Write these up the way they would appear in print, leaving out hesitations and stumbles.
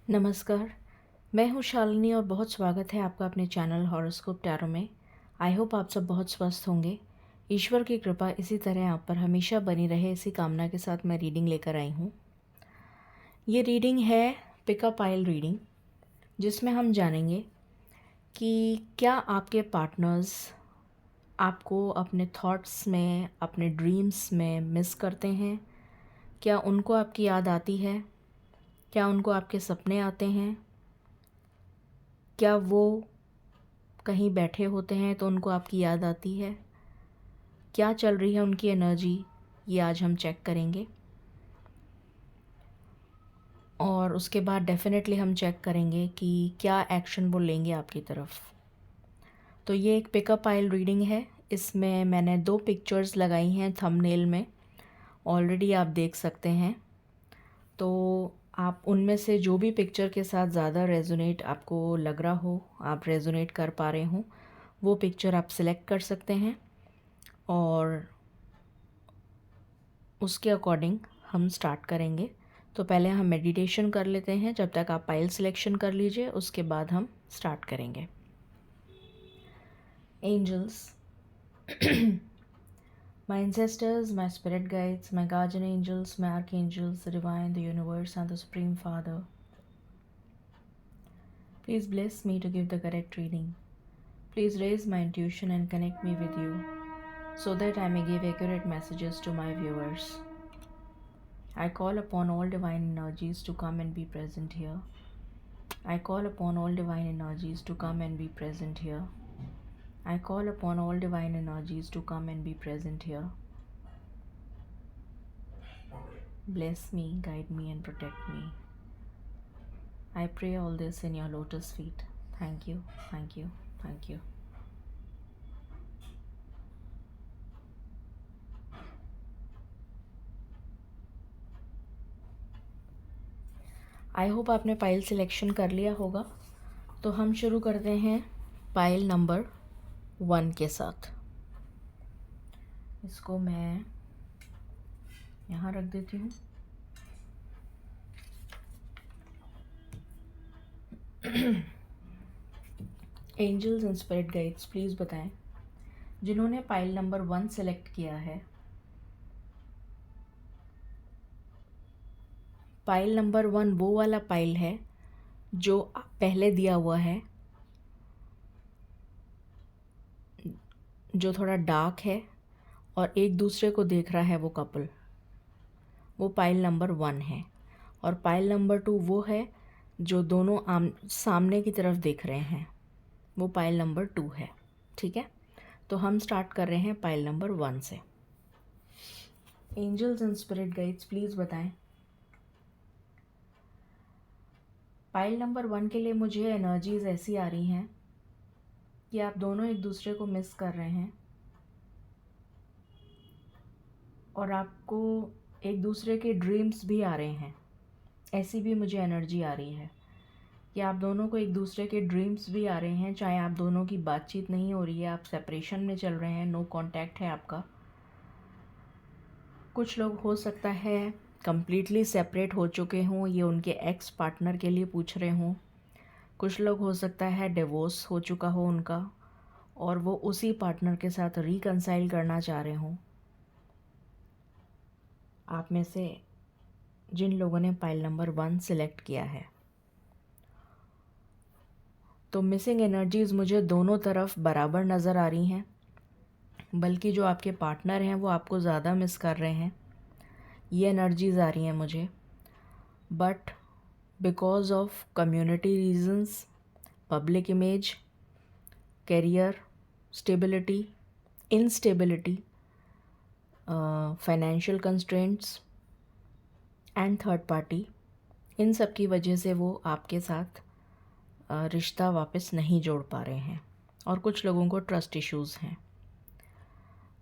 नमस्कार, मैं हूँ शालिनी और बहुत स्वागत है आपका अपने चैनल हॉरोस्कोप टैरो में। आई होप आप सब बहुत स्वस्थ होंगे। ईश्वर की कृपा इसी तरह आप पर हमेशा बनी रहे, इसी कामना के साथ मैं रीडिंग लेकर आई हूँ। ये रीडिंग है पिकअप आइल रीडिंग, जिसमें हम जानेंगे कि क्या आपके पार्टनर्स आपको अपने थॉट्स में, अपने ड्रीम्स में मिस करते हैं। क्या उनको आपकी याद आती है? क्या उनको आपके सपने आते हैं? क्या वो कहीं बैठे होते हैं तो उनको आपकी याद आती है? क्या चल रही है उनकी एनर्जी, ये आज हम चेक करेंगे। और उसके बाद डेफिनेटली हम चेक करेंगे कि क्या एक्शन वो लेंगे आपकी तरफ। तो ये एक पिकअप आइल रीडिंग है। इसमें मैंने 2 पिक्चर्स लगाई हैं थंबनेल में, ऑलरेडी आप देख सकते हैं। तो आप उनमें से जो भी पिक्चर के साथ ज़्यादा रेजोनेट आपको लग रहा हो, आप रेजोनेट कर पा रहे हो, वो पिक्चर आप सिलेक्ट कर सकते हैं और उसके अकॉर्डिंग हम स्टार्ट करेंगे। तो पहले हम मेडिटेशन कर लेते हैं। जब तक आप पाइल सिलेक्शन कर लीजिए, उसके बाद हम स्टार्ट करेंगे। Angels, my ancestors, my spirit guides, my guardian angels, my archangels, the divine, the universe, and the Supreme Father, please bless me to give the correct reading. Please raise my intuition and connect me with you so that I may give accurate messages to my viewers. I call upon all divine energies to come and be present here. I call upon all divine energies to come and be present here. I call upon all divine energies to come and be present here. Bless me, guide me, and protect me. I pray all this in your lotus feet. Thank you, thank you, thank you. I hope आपने pile selection कर लिया होगा। तो हम शुरू करते हैं pile number 1 के साथ। इसको मैं यहाँ रख देती हूँ। Angels and spirit guides, please बताएं, जिन्होंने पाइल नंबर 1 सेलेक्ट किया है, पाइल नंबर 1 वो वाला पाइल है जो पहले दिया हुआ है, जो थोड़ा डार्क है और एक दूसरे को देख रहा है वो कपल, वो पाइल नंबर 1 है। और पाइल नंबर 2 वो है जो दोनों सामने की तरफ देख रहे हैं, वो पाइल नंबर 2 है। ठीक है, तो हम स्टार्ट कर रहे हैं पाइल नंबर 1 से। Angels and spirit guides, please बताएं, पाइल नंबर 1 के लिए मुझे एनर्जीज ऐसी आ रही हैं कि आप दोनों एक दूसरे को मिस कर रहे हैं और आपको एक दूसरे के ड्रीम्स भी आ रहे हैं। ऐसी भी मुझे एनर्जी आ रही है कि आप दोनों को एक दूसरे के ड्रीम्स भी आ रहे हैं, चाहे आप दोनों की बातचीत नहीं हो रही है, आप सेपरेशन में चल रहे हैं, नो कांटेक्ट है आपका। कुछ लोग हो सकता है कंप्लीटली सेपरेट हो चुके हों, ये उनके एक्स पार्टनर के लिए पूछ रहे हों। कुछ लोग हो सकता है डिवोर्स हो चुका हो उनका और वो उसी पार्टनर के साथ रिकंसाइल करना चाह रहे हों। आप में से जिन लोगों ने पाइल नंबर 1 सिलेक्ट किया है, तो मिसिंग एनर्जीज़ मुझे दोनों तरफ बराबर नज़र आ रही हैं, बल्कि जो आपके पार्टनर हैं वो आपको ज़्यादा मिस कर रहे हैं, ये एनर्जीज़ आ रही हैं मुझे। But because of community reasons, public image, career stability, instability, financial constraints and third party, इन सब की वजह से वो आपके साथ रिश्ता वापस नहीं जोड़ पा रहे हैं और कुछ लोगों को ट्रस्ट इश्यूज़ हैं।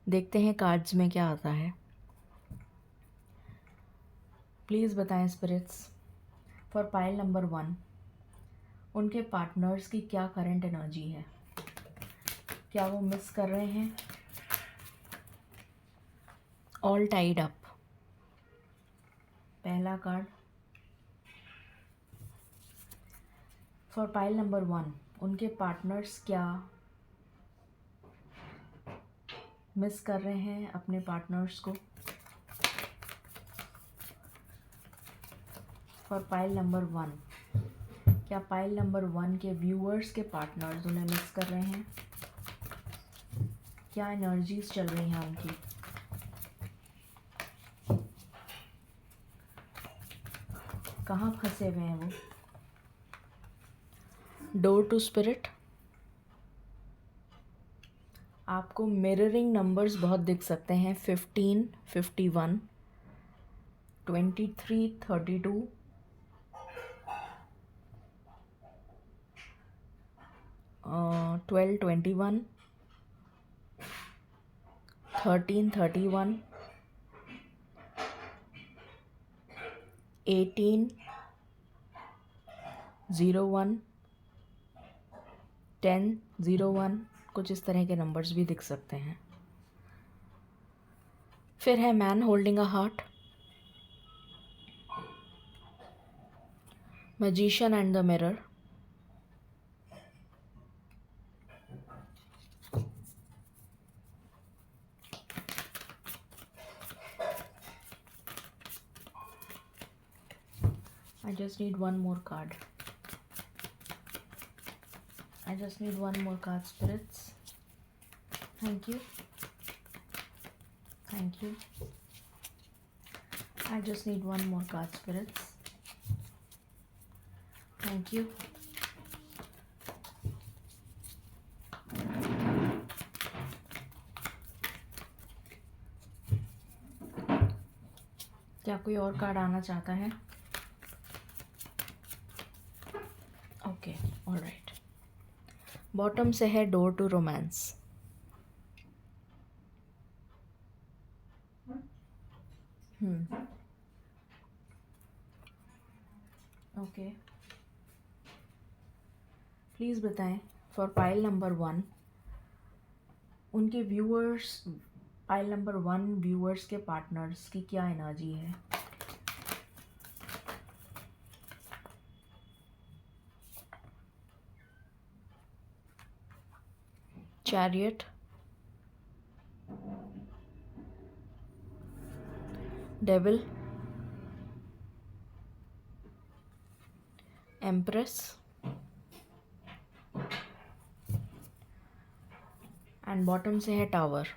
देखते हैं कार्ड्स में क्या आता है। प्लीज़ बताएं स्पिरिट्स, फॉर पाइल नंबर 1 उनके पार्टनर्स की क्या करंट एनर्जी है, क्या वो मिस कर रहे हैं? ऑल टाइड अप, पहला कार्ड। फॉर पाइल नंबर 1, उनके पार्टनर्स क्या मिस कर रहे हैं अपने पार्टनर्स को। फॉर पाइल नंबर 1, क्या पाइल नंबर 1 के व्यूअर्स के पार्टनर्स उन्हें मिस कर रहे हैं। क्या एनर्जीज चल रही हैं उनकी। कहाँ फंसे हुए हैं वो। डोर टू स्पिरिट, आपको मिररिंग नंबर्स बहुत दिख सकते हैं। 15, 51, 23, 32, 12, 21, 13, 31, 18, 01, 10, 01, कुछ इस तरह के नंबर्स भी दिख सकते हैं। फिर है man holding a heart, magician and the mirror, I just need one more card. I just need one more card, spirits. Thank you. Thank you. I just need one more card, spirits. Thank you. क्या कोई और card आना चाहता है। Okay, alright. Bottom से है door to romance. Okay, please बताएं for pile number 1, उनके व्यूअर्स, पाइल नंबर 1 व्यूअर्स के पार्टनर्स की क्या एनर्जी है। Chariot, devil, empress and bottom से है टावर।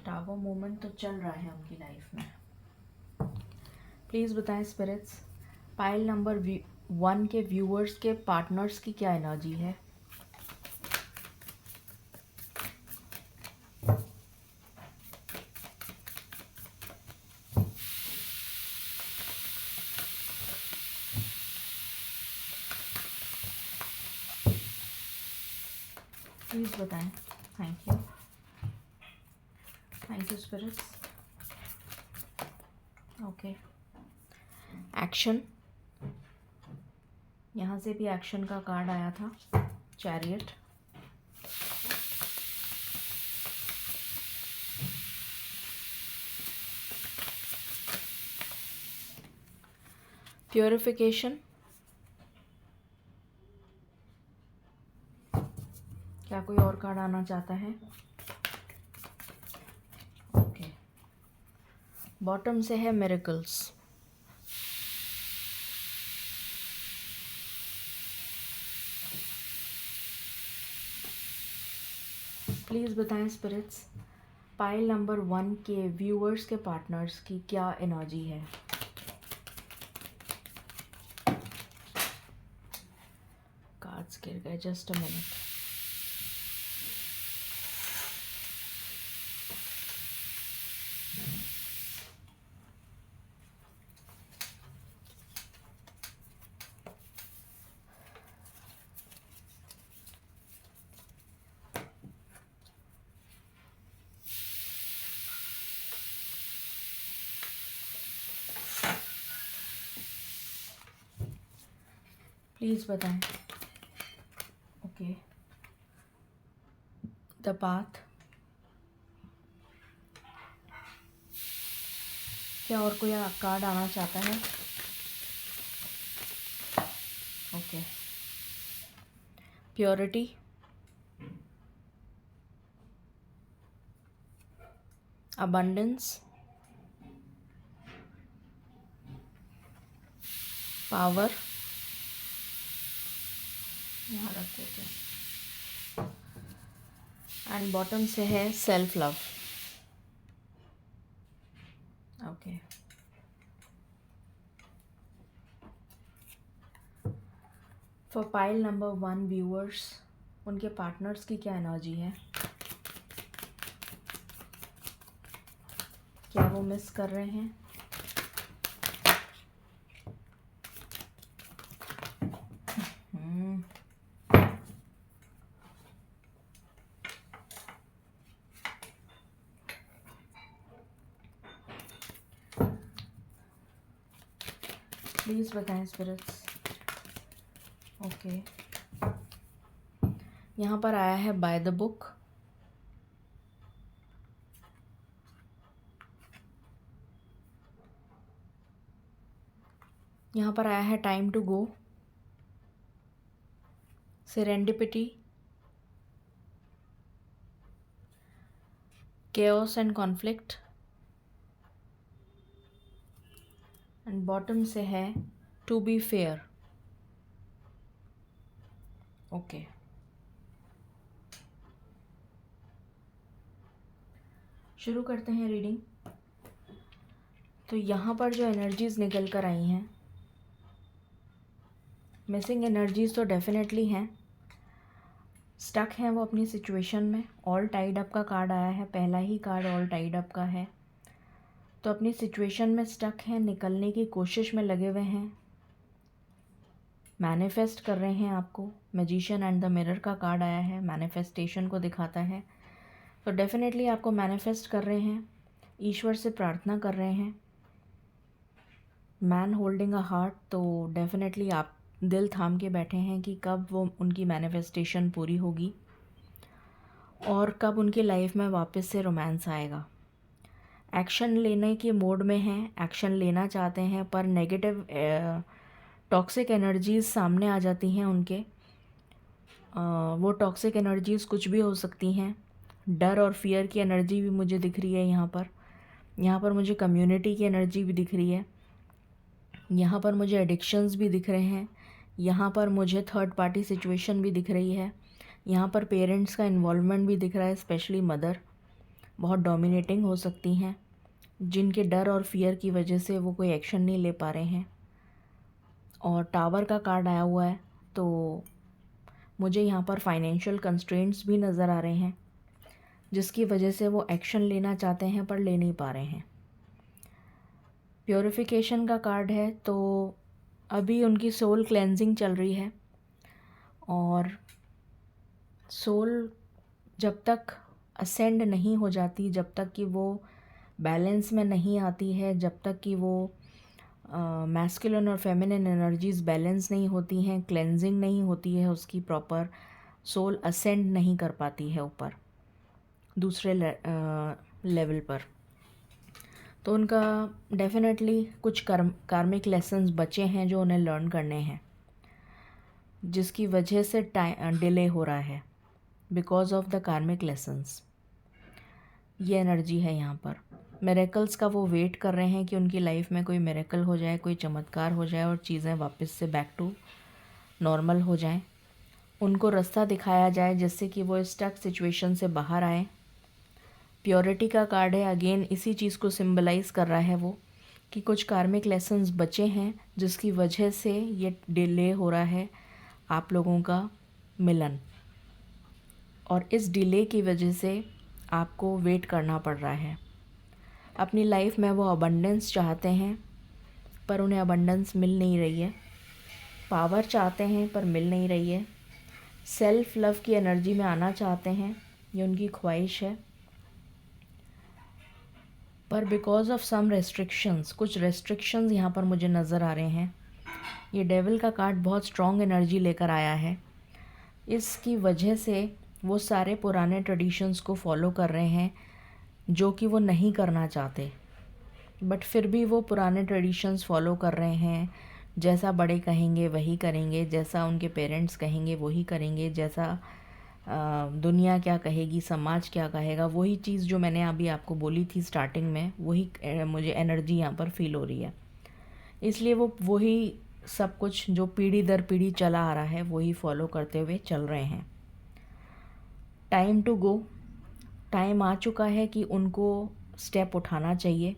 टावर मूवमेंट तो चल रहा है उनकी लाइफ में। प्लीज़ बताएं स्पिरिट्स, पाइल नंबर 1 के व्यूअर्स के पार्टनर्स की क्या एनर्जी है। प्लीज़ बताएं। Thank you, thank you spirits. Okay, action, यहाँ से भी एक्शन का कार्ड आया था। चैरियट, प्योरिफिकेशन, क्या कोई और कार्ड आना चाहता है। ओके, बॉटम से है मिरेकल्स। प्लीज़ बताएं स्पिरिट्स, पाइल नंबर 1 के व्यूअर्स के पार्टनर्स की क्या एनर्जी है। कार्ड्स गिर गए, जस्ट अ मिनट। प्लीज़ बताएं। ओके, द पाथ, क्या और कोई कार्ड आना चाहता है। ओके, प्योरिटी, abundance, पावर, यहाँ रख देते हैं, एंड बॉटम से है self love. Okay, for pile number 1 viewers, उनके पार्टनर्स की क्या एनर्जी है, क्या वो मिस कर रहे हैं, प्लीज़ बताएं स्पिरिट्स। ओके, यहाँ पर आया है बाय द बुक, यहाँ पर आया है time to go, serendipity, chaos and conflict, and bottom से है टू बी फेयर। ओके, शुरू करते हैं रीडिंग। तो यहाँ पर जो एनर्जीज़ निकल कर आई हैं, मिसिंग एनर्जीज़ तो डेफिनेटली हैं, स्टक हैं वो अपनी सिचुएशन में। ऑल टाइड अप का कार्ड आया है, पहला ही कार्ड ऑल टाइड अप का है, तो अपनी सिचुएशन में स्टक हैं, निकलने की कोशिश में लगे हुए हैं, मैनिफेस्ट कर रहे हैं आपको। मैजिशियन एंड द मिरर का कार्ड आया है, मैनिफेस्टेशन को दिखाता है, तो डेफिनेटली आपको मैनिफेस्ट कर रहे हैं, ईश्वर से प्रार्थना कर रहे हैं। मैन होल्डिंग अ हार्ट, तो डेफिनेटली आप दिल थाम के बैठे हैं कि कब वो उनकी मैनिफेस्टेशन पूरी होगी और कब उनकी लाइफ में वापस से रोमांस आएगा। एक्शन लेने के मोड में हैं, एक्शन लेना चाहते हैं, पर नेगेटिव टॉक्सिक एनर्जीज़ सामने आ जाती हैं उनके। वो टॉक्सिक एनर्जीज़ कुछ भी हो सकती हैं। डर और फियर की एनर्जी भी मुझे दिख रही है यहाँ पर मुझे कम्युनिटी की एनर्जी भी दिख रही है, यहाँ पर मुझे एडिक्शंस भी दिख रहे हैं, यहाँ पर मुझे थर्ड पार्टी सिचुएशन भी दिख रही है, यहाँ पर पेरेंट्स का इन्वॉल्वमेंट भी दिख रहा है, स्पेशली मदर बहुत डोमिनेटिंग हो सकती हैं, जिनके डर और फियर की वजह से वो कोई एक्शन नहीं ले पा रहे हैं। और टावर का कार्ड आया हुआ है, तो मुझे यहाँ पर फाइनेंशियल कंस्ट्रेंट्स भी नज़र आ रहे हैं, जिसकी वजह से वो एक्शन लेना चाहते हैं पर ले नहीं पा रहे हैं। प्योरिफिकेशन का कार्ड है, तो अभी उनकी सोल क्लेंजिंग चल रही है, और सोल जब तक असेंड नहीं हो जाती, जब तक कि वो बैलेंस में नहीं आती है, जब तक कि वो मैस्कुलिन और फेमिनिन एनर्जीज़ बैलेंस नहीं होती हैं, क्लेंजिंग नहीं होती है उसकी प्रॉपर, सोल असेंड नहीं कर पाती है ऊपर दूसरे लेवल पर। तो उनका डेफिनेटली कुछ कार्मिक लेसन्स बचे हैं जो उन्हें लर्न करने हैं, जिसकी वजह से डिले हो रहा है बिकॉज ऑफ द कार्मिक लेसन्स। ये एनर्जी है यहाँ पर। मिरेकल्स का वो वेट कर रहे हैं कि उनकी लाइफ में कोई मिरेकल हो जाए, कोई चमत्कार हो जाए और चीज़ें वापस से बैक टू नॉर्मल हो जाएं, उनको रास्ता दिखाया जाए जिससे कि वो स्टक सिचुएशन से बाहर आए। प्योरिटी का कार्ड है, अगेन इसी चीज़ को सिंबलाइज़ कर रहा है वो, कि कुछ कार्मिक लेसन्स बचे हैं जिसकी वजह से ये डिले हो रहा है आप लोगों का मिलन, और इस डिले की वजह से आपको वेट करना पड़ रहा है। अपनी लाइफ में वो अबंडेंस चाहते हैं पर उन्हें अबंडेंस मिल नहीं रही है, पावर चाहते हैं पर मिल नहीं रही है, सेल्फ लव की एनर्जी में आना चाहते हैं, ये उनकी ख्वाहिश है, पर बिकॉज ऑफ सम रेस्ट्रिक्शंस, कुछ रेस्ट्रिक्शंस यहाँ पर मुझे नज़र आ रहे हैं। ये डेविल का कार्ड बहुत स्ट्रॉन्ग एनर्जी लेकर आया है, इसकी वजह से वो सारे पुराने ट्रेडिशंस को फॉलो कर रहे हैं जो कि वो नहीं करना चाहते, बट फिर भी वो पुराने ट्रेडिशंस फॉलो कर रहे हैं, जैसा बड़े कहेंगे वही करेंगे, जैसा उनके पेरेंट्स कहेंगे वही करेंगे, जैसा दुनिया क्या कहेगी, समाज क्या कहेगा, वही चीज़ जो मैंने अभी आपको बोली थी स्टार्टिंग में, वही मुझे एनर्जी यहाँ पर फील हो रही है। इसलिए वो वही सब कुछ जो पीढ़ी दर पीढ़ी चला आ रहा है वही फॉलो करते हुए चल रहे हैं। टाइम टू गो, टाइम आ चुका है कि उनको स्टेप उठाना चाहिए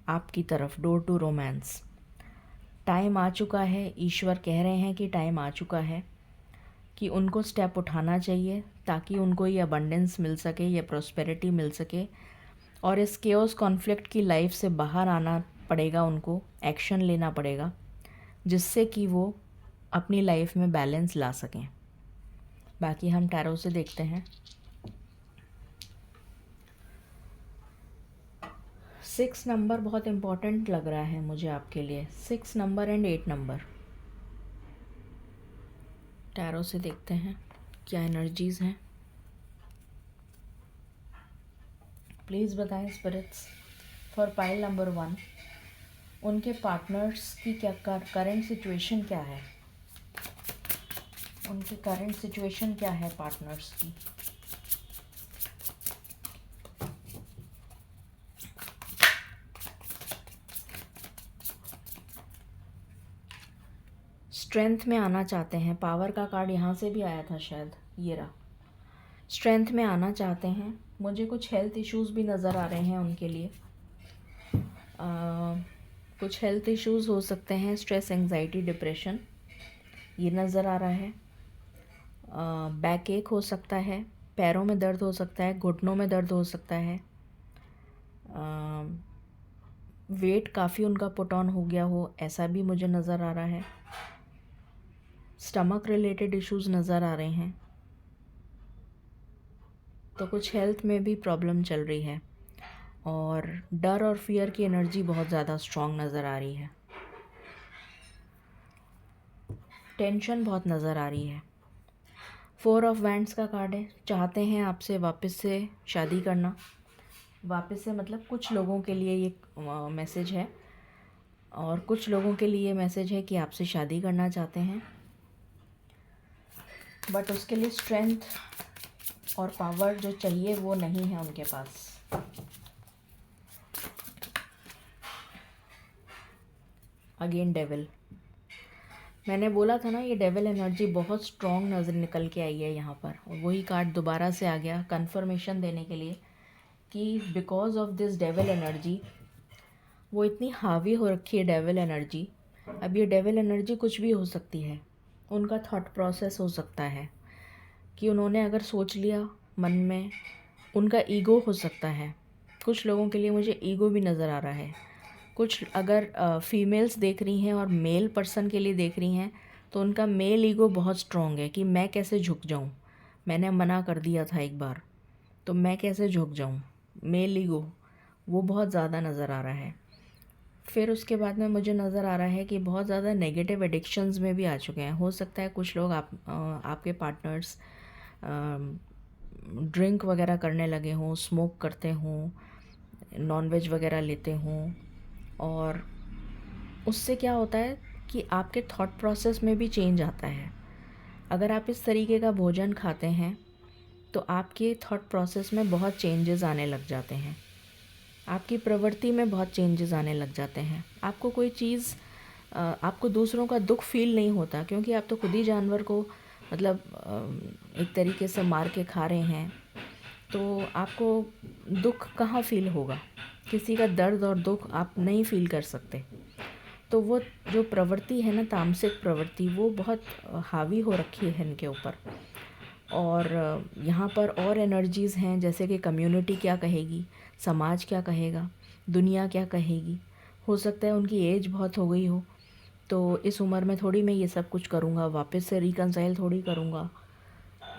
आपकी तरफ, डोर टू रोमांस। टाइम आ चुका है, ईश्वर कह रहे हैं कि टाइम आ चुका है कि उनको स्टेप उठाना चाहिए ताकि उनको ये अबंडेंस मिल सके, ये प्रॉस्पेरिटी मिल सके, और इस केओस कॉन्फ्लिक्ट की लाइफ से बाहर आना पड़ेगा, उनको एक्शन लेना पड़ेगा जिससे कि वो अपनी लाइफ में बैलेंस ला सकें। बाकी हम टैरो से देखते हैं। 6 नंबर बहुत इम्पॉर्टेंट लग रहा है मुझे आपके लिए, 6 नंबर एंड 8 नंबर। टैरो से देखते हैं क्या एनर्जीज़ हैं। प्लीज़ बताएं स्पिरिट्स फॉर पाइल नंबर 1, उनके पार्टनर्स की क्या करंट सिचुएशन क्या है, उनकी करंट सिचुएशन क्या है पार्टनर्स की। स्ट्रेंथ में आना चाहते हैं, पावर का कार्ड यहाँ से भी आया था शायद, ये रहा। स्ट्रेंथ में आना चाहते हैं, मुझे कुछ हेल्थ इश्यूज़ भी नज़र आ रहे हैं उनके लिए। कुछ हेल्थ इश्यूज़ हो सकते हैं, स्ट्रेस, एंजाइटी, डिप्रेशन, ये नज़र आ रहा है। बैक एक हो सकता है, पैरों में दर्द हो सकता है, घुटनों में दर्द हो सकता है, वेट काफ़ी उनका पुट ऑन हो गया हो, ऐसा भी मुझे नज़र आ रहा है। स्टमक रिलेटेड इश्यूज़ नज़र आ रहे हैं, तो कुछ हेल्थ में भी प्रॉब्लम चल रही है, और डर और फियर की एनर्जी बहुत ज़्यादा स्ट्रॉन्ग नज़र आ रही है। टेंशन बहुत नज़र आ रही है। 4 ऑफ वैंड्स का कार्ड है, चाहते हैं आपसे वापस से शादी करना। वापस से मतलब कुछ लोगों के लिए ये मैसेज है, और कुछ लोगों के लिए मैसेज है कि आपसे शादी करना चाहते हैं, बट उसके लिए स्ट्रेंथ और पावर जो चाहिए वो नहीं है उनके पास। अगेन डेविल, मैंने बोला था ना ये डेविल एनर्जी बहुत स्ट्रॉन्ग नज़र निकल के आई है यहाँ पर, और वही कार्ड दोबारा से आ गया कंफर्मेशन देने के लिए कि because of this devil energy, वो इतनी हावी हो रखी है डेविल एनर्जी। अब ये डेविल एनर्जी कुछ भी हो सकती है, उनका थॉट प्रोसेस हो सकता है कि उन्होंने अगर सोच लिया मन में, उनका ईगो हो सकता है। कुछ लोगों के लिए मुझे ईगो भी नज़र आ रहा है। कुछ अगर फीमेल्स देख रही हैं और मेल पर्सन के लिए देख रही हैं, तो उनका मेल ईगो बहुत स्ट्रॉन्ग है कि मैं कैसे झुक जाऊं, मैंने मना कर दिया था एक बार, तो मैं कैसे झुक जाऊं, मेल ईगो वो बहुत ज़्यादा नज़र आ रहा है। फिर उसके बाद में मुझे नज़र आ रहा है कि बहुत ज़्यादा नेगेटिव एडिक्शंस में भी आ चुके हैं। हो सकता है कुछ लोग आपके पार्टनर्स ड्रिंक वगैरह करने लगे हों, स्मोक करते हों, नॉनवेज वगैरह लेते हों, और उससे क्या होता है कि आपके थॉट प्रोसेस में भी चेंज आता है। अगर आप इस तरीके का भोजन खाते हैं तो आपके थॉट प्रोसेस में बहुत चेंजेस आने लग जाते हैं, आपकी प्रवृत्ति में बहुत चेंजेस आने लग जाते हैं। आपको कोई चीज़, आपको दूसरों का दुख फील नहीं होता, क्योंकि आप तो खुद ही जानवर को मतलब एक तरीके से मार के खा रहे हैं, तो आपको दुख कहाँ फील होगा, किसी का दर्द और दुख आप नहीं फील कर सकते। तो वो जो प्रवृत्ति है ना, तामसिक प्रवृत्ति, वो बहुत हावी हो रखी है इनके ऊपर। और यहाँ पर और एनर्जीज़ हैं, जैसे कि कम्युनिटी क्या कहेगी, समाज क्या कहेगा, दुनिया क्या कहेगी। हो सकता है उनकी एज बहुत हो गई हो, तो इस उम्र में थोड़ी मैं ये सब कुछ करूँगा, वापस से रिकंसाइल थोड़ी करूँगा,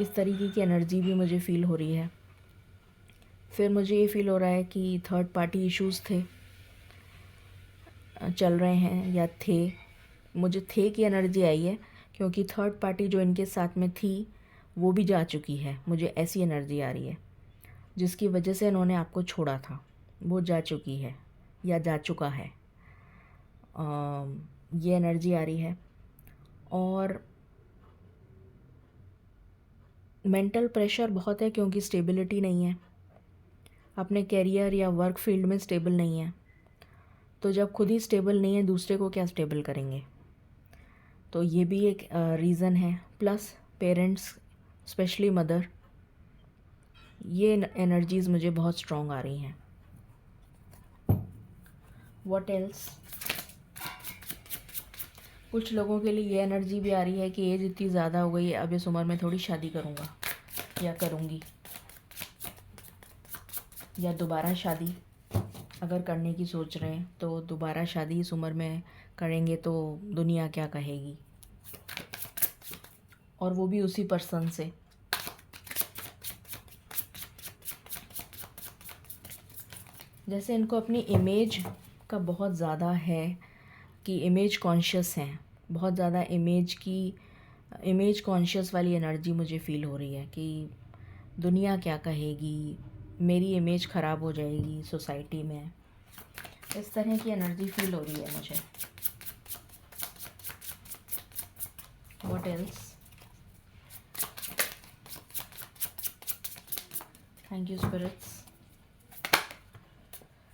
इस तरीके की एनर्जी भी मुझे फ़ील हो रही है। फिर मुझे ये फ़ील हो रहा है कि थर्ड पार्टी इश्यूज़ चल रहे हैं, या थे, मुझे थे की एनर्जी आई है, क्योंकि थर्ड पार्टी जो इनके साथ में थी वो भी जा चुकी है। मुझे ऐसी एनर्जी आ रही है, जिसकी वजह से इन्होंने आपको छोड़ा था, वो जा चुकी है या जा चुका है। ये एनर्जी आ रही है। और मेंटल प्रेशर बहुत है क्योंकि स्टेबिलिटी नहीं है, अपने कैरियर या वर्क फील्ड में स्टेबल नहीं है। तो जब खुद ही स्टेबल नहीं है, दूसरे को क्या स्टेबल करेंगे। तो ये भी एक रीज़न है। प्लस पेरेंट्स, स्पेशली मदर, ये एनर्जीज़ मुझे बहुत स्ट्रॉन्ग आ रही हैं। What else. कुछ लोगों के लिए ये एनर्जी भी आ रही है कि एज इतनी ज़्यादा हो गई है, अब इस उम्र में थोड़ी शादी करूँगा या करूँगी, या दोबारा शादी अगर करने की सोच रहे हैं तो दोबारा शादी इस उम्र में करेंगे तो दुनिया क्या कहेगी, और वो भी उसी पर्सन से। जैसे इनको अपनी इमेज का बहुत ज़्यादा है कि इमेज कॉन्शियस हैं, बहुत ज़्यादा इमेज कॉन्शियस वाली एनर्जी मुझे फ़ील हो रही है कि दुनिया क्या कहेगी, मेरी इमेज ख़राब हो जाएगी सोसाइटी में। इस तरह की एनर्जी फ़ील हो रही है मुझे। What else. Thank you spirits.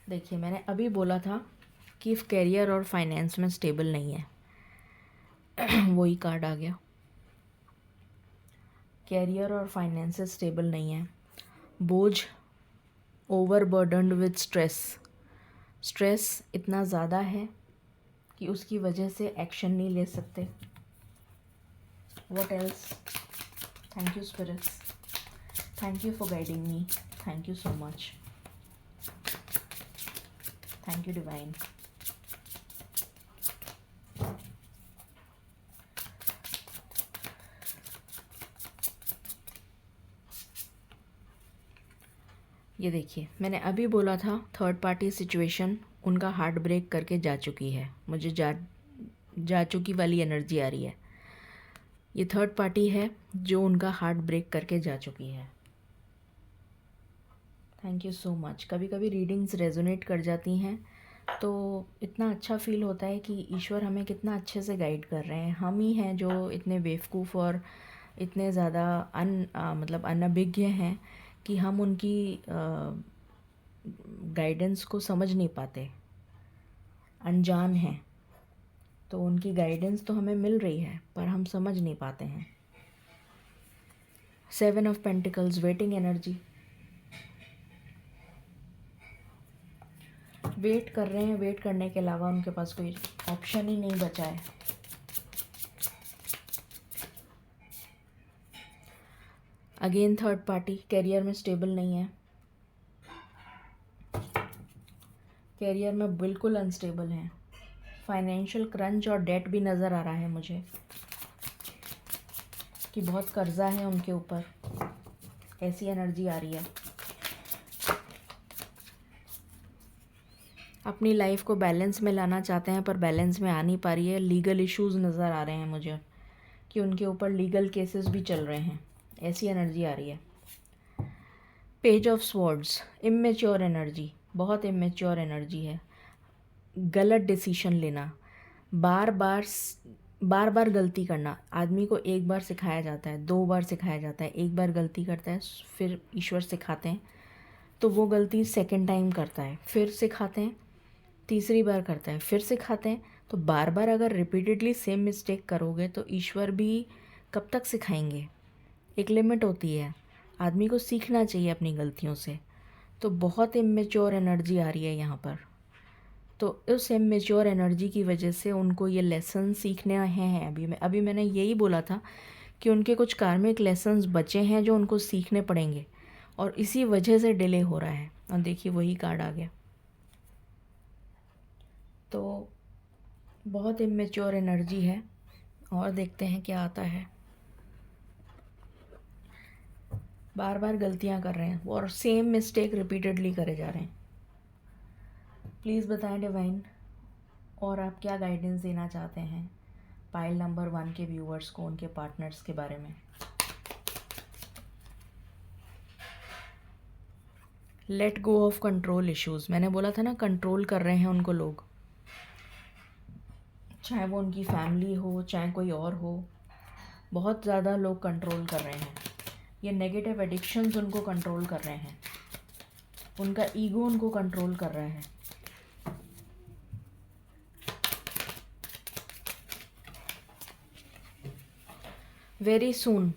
देखिए, मैंने अभी बोला था कि कैरियर और फाइनेंस में स्टेबल नहीं है वही कार्ड आ गया। कैरियर और फाइनेंसेस स्टेबल नहीं है। बोझ, ओवरबर्डन्ड विद स्ट्रेस इतना ज़्यादा है कि उसकी वजह से एक्शन नहीं ले सकते। What else. Thank you spirits, thank you for guiding me, thank you so much, thank you divine. ये देखिए, मैंने अभी बोला था थर्ड पार्टी सिचुएशन उनका हार्ट ब्रेक करके जा चुकी है। मुझे जा चुकी वाली एनर्जी आ रही है। ये थर्ड पार्टी है जो उनका हार्ट ब्रेक करके जा चुकी है। Thank you so much. कभी कभी रीडिंग्स रेजोनेट कर जाती हैं तो इतना अच्छा फील होता है कि ईश्वर हमें कितना अच्छे से गाइड कर रहे हैं। हम ही हैं जो इतने बेवकूफ़ और इतने ज़्यादा मतलब अनभिज्ञ हैं कि हम उनकी गाइडेंस को समझ नहीं पाते, अनजान हैं। तो उनकी गाइडेंस तो हमें मिल रही है पर हम समझ नहीं पाते हैं। 7 of pentacles, waiting energy. Wait कर रहे हैं, वेट करने के अलावा उनके पास कोई ऑप्शन ही नहीं बचा है। अगेन थर्ड पार्टी कैरियर में स्टेबल नहीं है, कैरियर में बिल्कुल अनस्टेबल हैं। फाइनेंशियल क्रंच और डेट भी नज़र आ रहा है मुझे कि बहुत कर्जा है उनके ऊपर, ऐसी एनर्जी आ रही है। अपनी लाइफ को बैलेंस में लाना चाहते हैं पर बैलेंस में आ नहीं पा रही है। लीगल इश्यूज़ नज़र आ रहे हैं मुझे कि उनके ऊपर लीगल केसेस भी चल रहे हैं, ऐसी एनर्जी आ रही है। Page of swords, immature energy, बहुत इमेच्योर एनर्जी है। गलत डिसीजन लेना, बार बार गलती करना। आदमी को एक बार सिखाया जाता है, 2 बार सिखाया जाता है, एक बार गलती करता है, फिर ईश्वर सिखाते हैं तो वो गलती सेकंड टाइम करता है, फिर सिखाते हैं, तीसरी बार करता है, फिर सिखाते हैं। तो बार बार अगर रिपीटेडली सेम मिस्टेक करोगे तो ईश्वर भी कब तक सिखाएंगे। एक लिमिट होती है, आदमी को सीखना चाहिए अपनी गलतियों से। तो बहुत इमेच्योर एनर्जी आ रही है यहाँ पर। तो उस इमेच्योर एनर्जी की वजह से उनको ये लेसन सीखने हैं। अभी मैंने यही बोला था कि उनके कुछ कार्मिक लेसन्स बचे हैं जो उनको सीखने पड़ेंगे और इसी वजह से डिले हो रहा है। और देखिए वही कार्ड आ गया। तो बहुत इमेच्योर एनर्जी है और देखते हैं क्या आता है। बार बार गलतियां कर रहे हैं और सेम मिस्टेक रिपीटेडली करे जा रहे हैं। प्लीज़ बताएं डिवाइन, और आप क्या गाइडेंस देना चाहते हैं पाइल नंबर 1 के व्यूवर्स को, उनके पार्टनर्स के बारे में। Let go of control issues, मैंने बोला था ना कंट्रोल कर रहे हैं उनको लोग। चाहे वो उनकी फैमिली हो, चाहे कोई और हो, बहुत ज़्यादा लोग कंट्रोल कर रहे हैं। ये नेगेटिव एडिक्शंस उनको कंट्रोल कर रहे हैं, उनका ईगो उनको कंट्रोल कर रहा है। वेरी सून,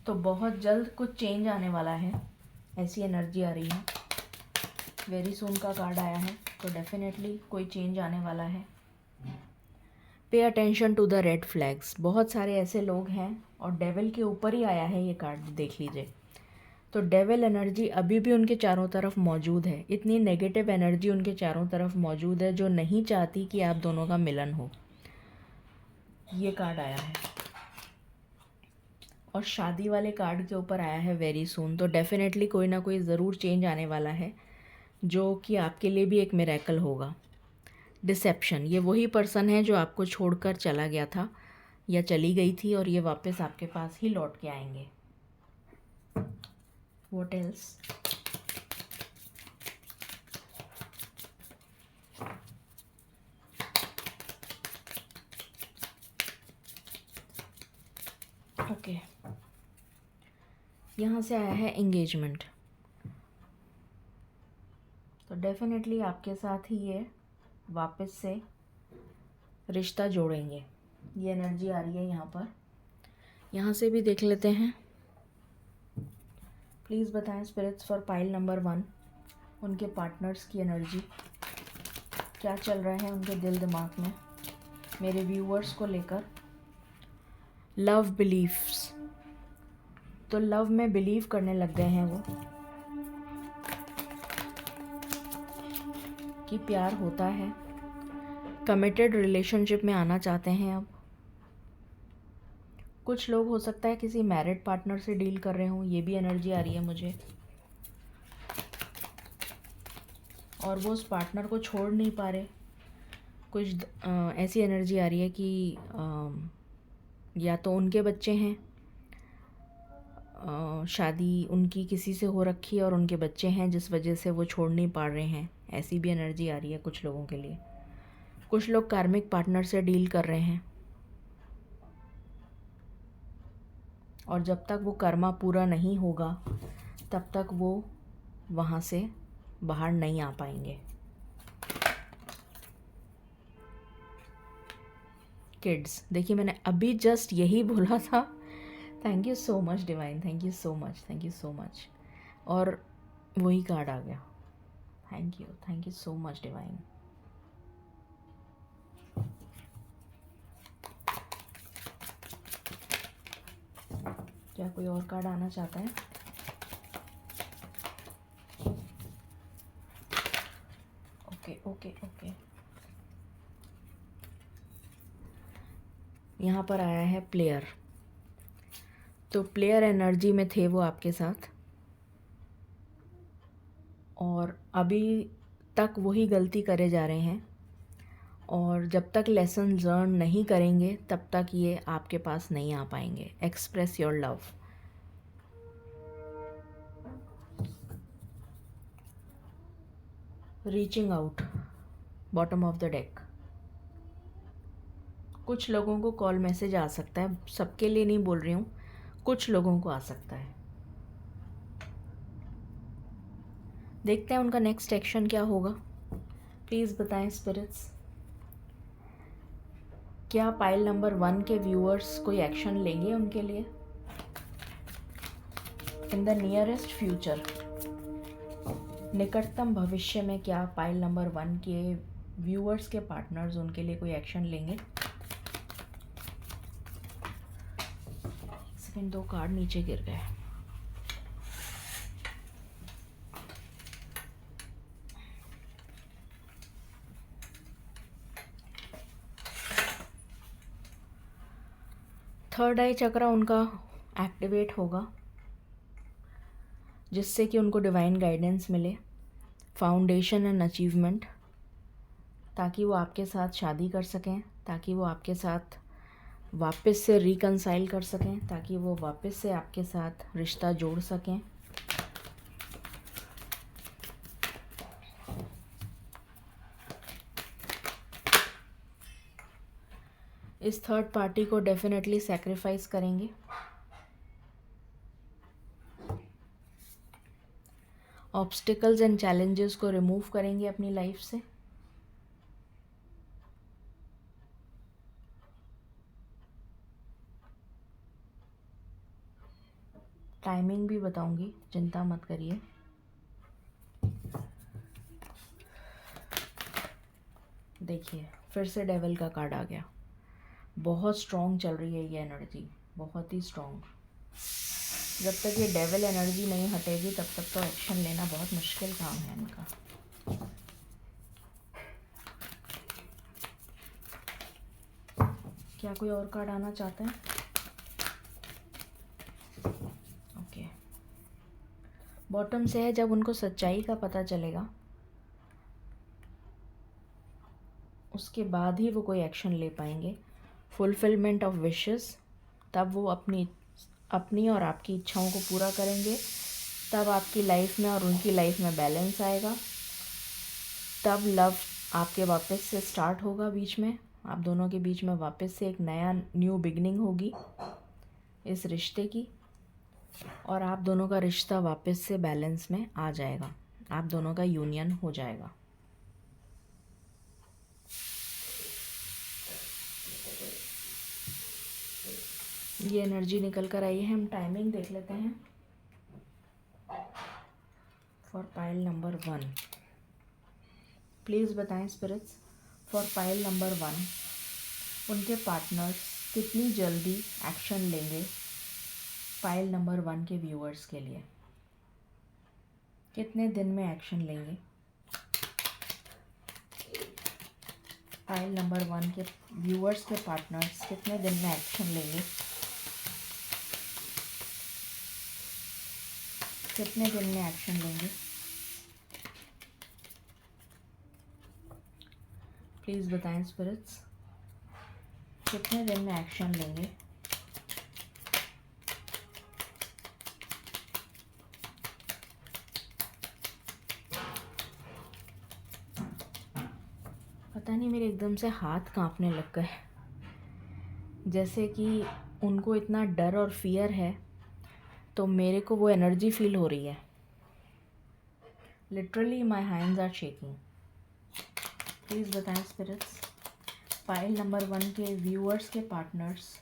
तो बहुत जल्द कुछ चेंज आने वाला है, ऐसी एनर्जी आ रही है। वेरी सून का कार्ड आया है, तो डेफिनेटली कोई चेंज आने वाला है। Pay attention to the red flags, बहुत सारे ऐसे लोग हैं, और डेविल के ऊपर ही आया है ये कार्ड, देख लीजिए। तो डेविल एनर्जी अभी भी उनके चारों तरफ मौजूद है। इतनी नेगेटिव एनर्जी उनके चारों तरफ मौजूद है जो नहीं चाहती कि आप दोनों का मिलन हो। ये कार्ड आया है, और शादी वाले कार्ड के ऊपर आया है वेरी सून। तो डेफिनेटली कोई ना कोई ज़रूर चेंज आने वाला है, जो कि आपके लिए भी एक मिरेकल होगा। डिसेप्शन, ये वही पर्सन है जो आपको छोड़कर चला गया था या चली गई थी, और ये वापस आपके पास ही लौट के आएंगे। What else? ओके, यहाँ से आया है एंगेजमेंट। तो डेफिनेटली आपके साथ ही ये वापस से रिश्ता जोड़ेंगे, ये एनर्जी आ रही है यहाँ पर। यहाँ से भी देख लेते हैं। प्लीज़ बताएं स्पिरिट्स फॉर पाइल नंबर 1, उनके पार्टनर्स की एनर्जी क्या चल रहा है उनके दिल दिमाग में मेरे व्यूअर्स को लेकर। लव बिलीफ्स, तो लव में बिलीव करने लग गए हैं वो, कि प्यार होता है। कमिटेड रिलेशनशिप में आना चाहते हैं अब। कुछ लोग हो सकता है किसी मैरिड पार्टनर से डील कर रहे हों, ये भी एनर्जी आ रही है मुझे। और वो उस पार्टनर को छोड़ नहीं पा रहे। कुछ ऐसी एनर्जी आ रही है कि या तो उनके बच्चे हैं, शादी उनकी किसी से हो रखी है और उनके बच्चे हैं, जिस वजह से वो छोड़ नहीं पा रहे हैं। ऐसी भी एनर्जी आ रही है कुछ लोगों के लिए। कुछ लोग कार्मिक पार्टनर से डील कर रहे हैं, और जब तक वो कर्मा पूरा नहीं होगा तब तक वो वहाँ से बाहर नहीं आ पाएंगे। किड्स, देखिए मैंने अभी जस्ट यही बोला था। Thank you so much divine, thank you so much, thank you so much. और वही कार्ड आ गया। Thank you so much divine. क्या कोई और कार्ड आना चाहता है? ओके ओके ओके, यहाँ पर आया है प्लेयर। तो प्लेयर एनर्जी में थे वो आपके साथ, और अभी तक वही गलती करे जा रहे हैं, और जब तक लेसन लर्न नहीं करेंगे तब तक ये आपके पास नहीं आ पाएंगे। Express your love. Reaching out, bottom of the deck. कुछ लोगों को कॉल मैसेज आ सकता है, सबके लिए नहीं बोल रही हूँ, कुछ लोगों को आ सकता है। देखते हैं उनका नेक्स्ट एक्शन क्या होगा। प्लीज़ बताएं स्पिरिट्स, क्या पाइल नंबर 1 के व्यूअर्स कोई एक्शन लेंगे उनके लिए इन द नियरेस्ट फ्यूचर? निकटतम भविष्य में क्या पाइल नंबर 1 के व्यूअर्स के पार्टनर्स उनके लिए कोई एक्शन लेंगे? सेकंड, 2 कार्ड नीचे गिर गए। थर्ड आई चक्रा उनका एक्टिवेट होगा, जिससे कि उनको डिवाइन गाइडेंस मिले, फाउंडेशन एंड अचीवमेंट, ताकि वो आपके साथ शादी कर सकें, ताकि वो आपके साथ वापस से रिकंसाइल कर सकें, ताकि वो वापस से आपके साथ रिश्ता जोड़ सकें। इस थर्ड पार्टी को डेफिनेटली सैक्रिफाइस करेंगे। ऑब्स्टिकल्स एंड चैलेंजेस को रिमूव करेंगे अपनी लाइफ से। टाइमिंग भी बताऊंगी, चिंता मत करिए। देखिए फिर से डेविल का कार्ड आ गया। बहुत स्ट्रॉन्ग चल रही है ये एनर्जी, बहुत ही स्ट्रॉन्ग। जब तक ये डेविल एनर्जी नहीं हटेगी तब तक तो एक्शन लेना बहुत मुश्किल काम है इनका। क्या कोई और कार्ड आना चाहते हैं? ओके, बॉटम से है, जब उनको सच्चाई का पता चलेगा उसके बाद ही वो कोई एक्शन ले पाएंगे। फुलफिलमेंट ऑफ विशेस, तब वो अपनी और आपकी इच्छाओं को पूरा करेंगे। तब आपकी लाइफ में और उनकी लाइफ में बैलेंस आएगा। तब लव आपके वापस से स्टार्ट होगा, बीच में आप दोनों के बीच में वापस से एक नया न्यू बिगनिंग होगी इस रिश्ते की, और आप दोनों का रिश्ता वापस से बैलेंस में आ जाएगा। आप दोनों का यूनियन हो जाएगा। ये एनर्जी निकल कर आई है। हम टाइमिंग देख लेते हैं फॉर पाइल नंबर 1। प्लीज़ बताएं स्पिरिट्स, फॉर पाइल नंबर 1 उनके पार्टनर्स कितनी जल्दी एक्शन लेंगे पाइल नंबर 1 के व्यूअर्स के लिए? कितने दिन में एक्शन लेंगे पाइल नंबर 1 के व्यूअर्स के पार्टनर्स कितने दिन में एक्शन लेंगे? कितने दिन में एक्शन लेंगे? प्लीज़ बताएं स्पिरिट्स, कितने दिन में एक्शन लेंगे? पता नहीं, मेरे एकदम से हाथ कांपने लग गए, जैसे कि उनको इतना डर और फियर है, तो मेरे को वो एनर्जी फील हो रही है। Literally my hands are shaking. Please बताएं स्पिरिट्स, पाइल नंबर 1 के व्यूअर्स के पार्टनर्स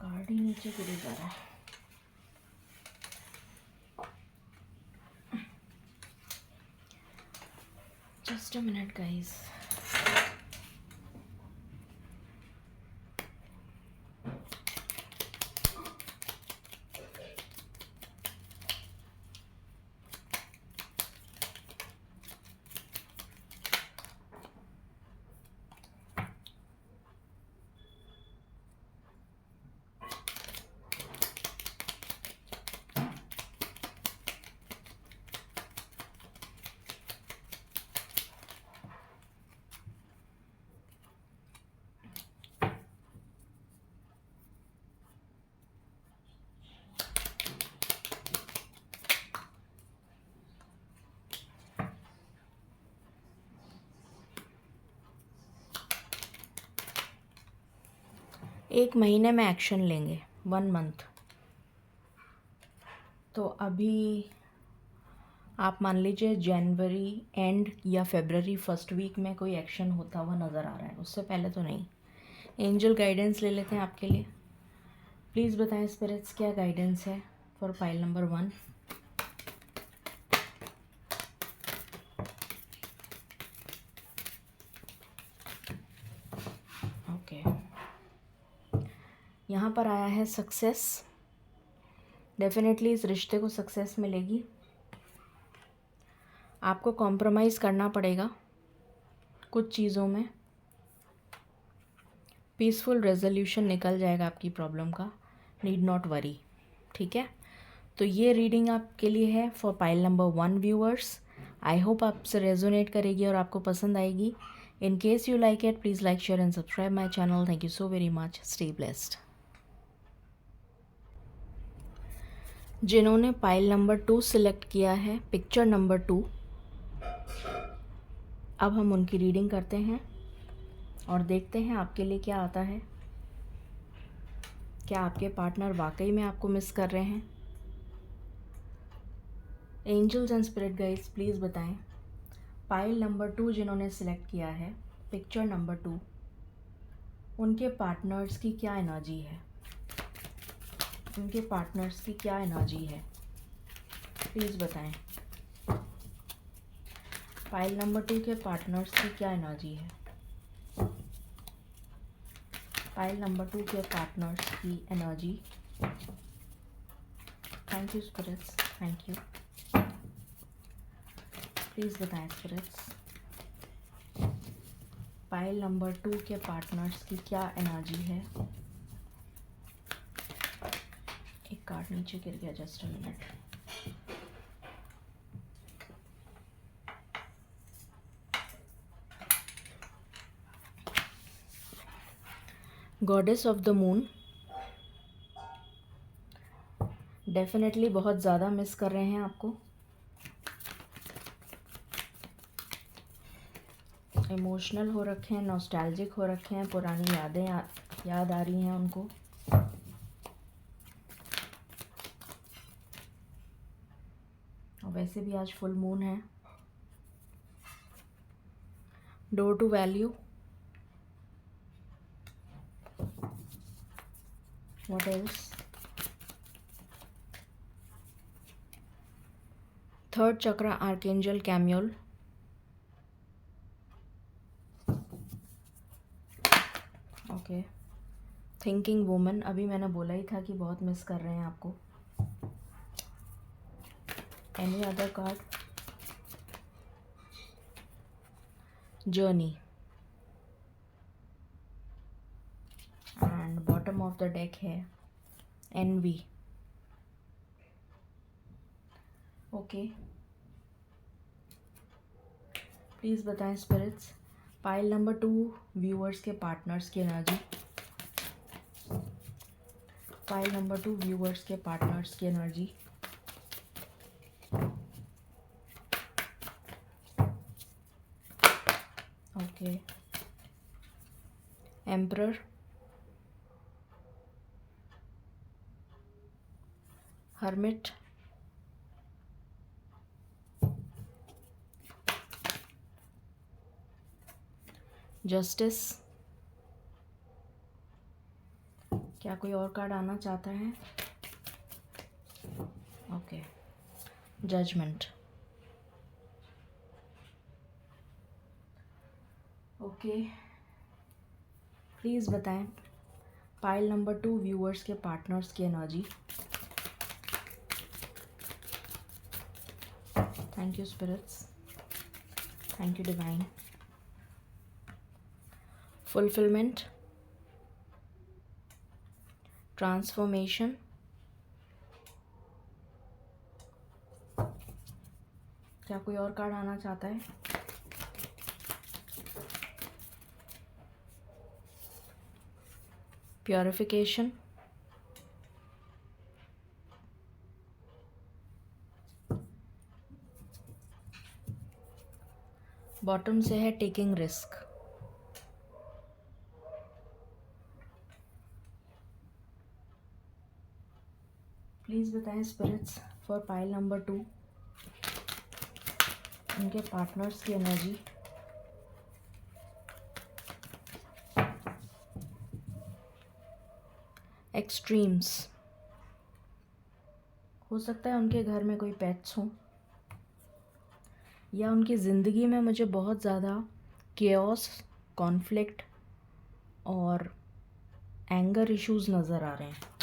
कार्ड ही नीचे गिरे जा रहा है। Just a minute guys. एक महीने में एक्शन लेंगे, 1 मंथ। तो अभी आप मान लीजिए जनवरी एंड या फरवरी फर्स्ट वीक में कोई एक्शन होता हुआ नज़र आ रहा है, उससे पहले तो नहीं। एंजल गाइडेंस ले लेते हैं आपके लिए। प्लीज़ बताएं स्पिरिट्स, क्या गाइडेंस है फॉर पाइल नंबर 1? ओके, यहाँ पर आया है सक्सेस। डेफिनेटली इस रिश्ते को सक्सेस मिलेगी। आपको कॉम्प्रोमाइज़ करना पड़ेगा कुछ चीज़ों में। पीसफुल रेजोल्यूशन निकल जाएगा आपकी प्रॉब्लम का। Need not worry. ठीक है, तो ये रीडिंग आपके लिए है for pile number 1 viewers. I hope आपसे रेजोनेट करेगी और आपको पसंद आएगी। In case you like it, please like, share and subscribe my channel. Thank you so very much. Stay blessed. जिन्होंने पाइल नंबर 2 सिलेक्ट किया है, पिक्चर नंबर 2, अब हम उनकी रीडिंग करते हैं और देखते हैं आपके लिए क्या आता है। क्या आपके पार्टनर वाकई में आपको मिस कर रहे हैं? Angels and spirit guides please बताएं। पाइल नंबर 2 जिन्होंने सिलेक्ट किया है, पिक्चर नंबर 2, उनके पार्टनर्स की क्या एनर्जी है? उनके पार्टनर्स की क्या एनर्जी है, प्लीज़ बताएं। पाइल नंबर 2 के पार्टनर्स की क्या एनर्जी है? पाइल नंबर 2 के पार्टनर्स की energy. Thank you spirits, thank you. Please बताएं स्पिरिट्स, पाइल नंबर 2 के पार्टनर्स की क्या एनर्जी है? एक कार्ड नीचे गिर गया, just a minute. Goddess of the moon definitely बहुत ज़्यादा मिस कर रहे हैं आपको। इमोशनल हो रखे हैं, नॉस्टैल्जिक हो रखे हैं, पुरानी यादें याद आ रही हैं उनको। और वैसे भी आज फुल मून है। Door to value, what else? Third chakra archangel Chamuel, okay. Thinking woman, अभी मैंने बोला ही था कि बहुत मिस कर रहे हैं आपको। Any other card? Journey, and bottom of the deck है एनवी, ओके। प्लीज़ बताएं स्पिरिट्स, पाइल नंबर 2 व्यूअर्स के पार्टनर्स की एनर्जी। पाइल नंबर 2 व्यूअर्स के पार्टनर्स की energy. Okay. Emperor, hermit, justice. क्या कोई और कार्ड आना चाहता है? ओके। Judgement, okay. प्लीज़ बताएं पाइल नंबर 2 व्यूअर्स के पार्टनर्स की energy. Thank you spirits, thank you divine. Fulfilment, transformation, क्या कोई और कार्ड आना चाहता है? प्योरिफिकेशन, बॉटम से है टेकिंग रिस्क। प्लीज़ बताएं स्पिरिट्स फॉर पाइल नंबर 2 उनके पार्टनर्स की एनर्जी। एक्सट्रीम्स, हो सकता है उनके घर में कोई पेट्स हों, या उनकी ज़िंदगी में मुझे बहुत ज़्यादा केओस, कॉन्फ्लिक्ट और एंगर इश्यूज़ नज़र आ रहे हैं।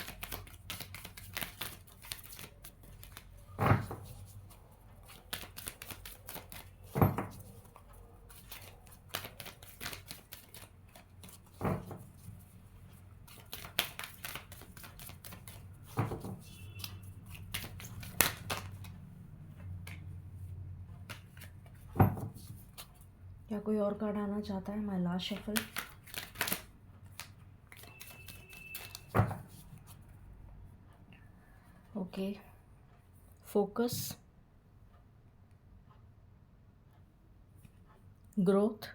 क्या कोई और कार्ड आना चाहता है? My last shuffle. Okay, focus, growth,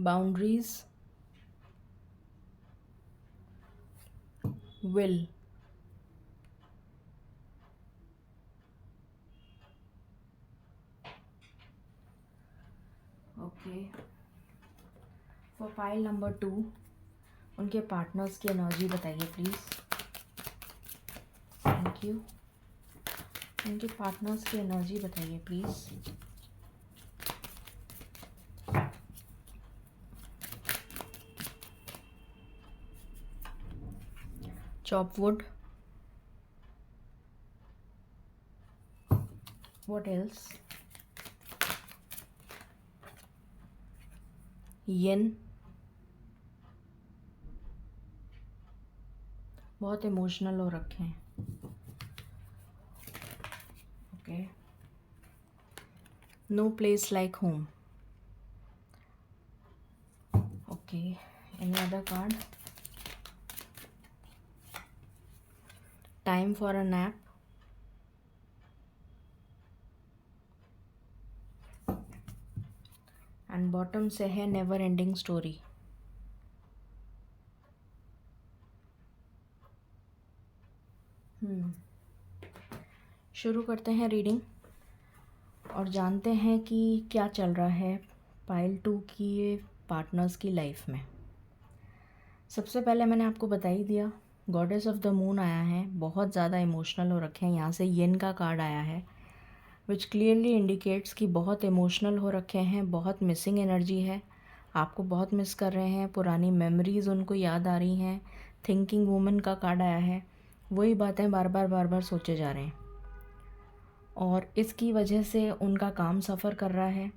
boundaries, will. Okay, for pile number 2 उनके पार्टनर्स की एनर्जी बताइए प्लीज़। Thank you. उनके पार्टनर्स की एनर्जी बताइए प्लीज़। Chop wood, what else? येन, बहुत इमोशनल हो रखे हैं। Okay, no place like home. Okay, any other card? Time for a nap, and bottom से है नेवर एंडिंग स्टोरी। शुरू करते हैं रीडिंग और जानते हैं कि क्या चल रहा है पाइल 2 की पार्टनर्स की लाइफ में। सबसे पहले मैंने आपको बता ही दिया, गॉडेस ऑफ द मून आया है, बहुत ज़्यादा इमोशनल हो रखे हैं। यहाँ से येन का कार्ड आया है विच क्लियरली इंडिकेट्स कि बहुत इमोशनल हो रखे हैं, बहुत मिसिंग एनर्जी है, आपको बहुत मिस कर रहे हैं, पुरानी मेमोरीज़ उनको याद आ रही हैं। थिंकिंग वूमन का कार्ड आया है, वही बातें बार बार सोचे जा रहे हैं और इसकी वजह से उनका काम सफ़र कर रहा है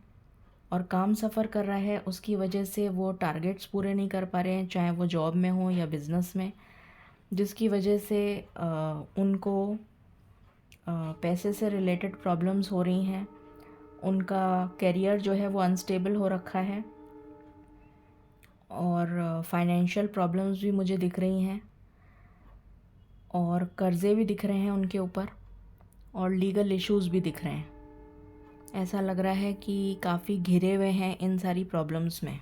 और काम सफ़र कर रहा है उसकी वजह से वो टारगेट्स पूरे नहीं कर पा रहे हैं, चाहे वो जॉब में हो या बिज़नेस में, जिसकी वजह से उनको पैसे से रिलेटेड प्रॉब्लम्स हो रही हैं। उनका करियर जो है वो अनस्टेबल हो रखा है और फाइनेंशियल प्रॉब्लम्स भी मुझे दिख रही हैं और कर्ज़े भी दिख रहे हैं उनके ऊपर और लीगल इश्यूज़ भी दिख रहे हैं। ऐसा लग रहा है कि काफ़ी घिरे हुए हैं इन सारी प्रॉब्लम्स में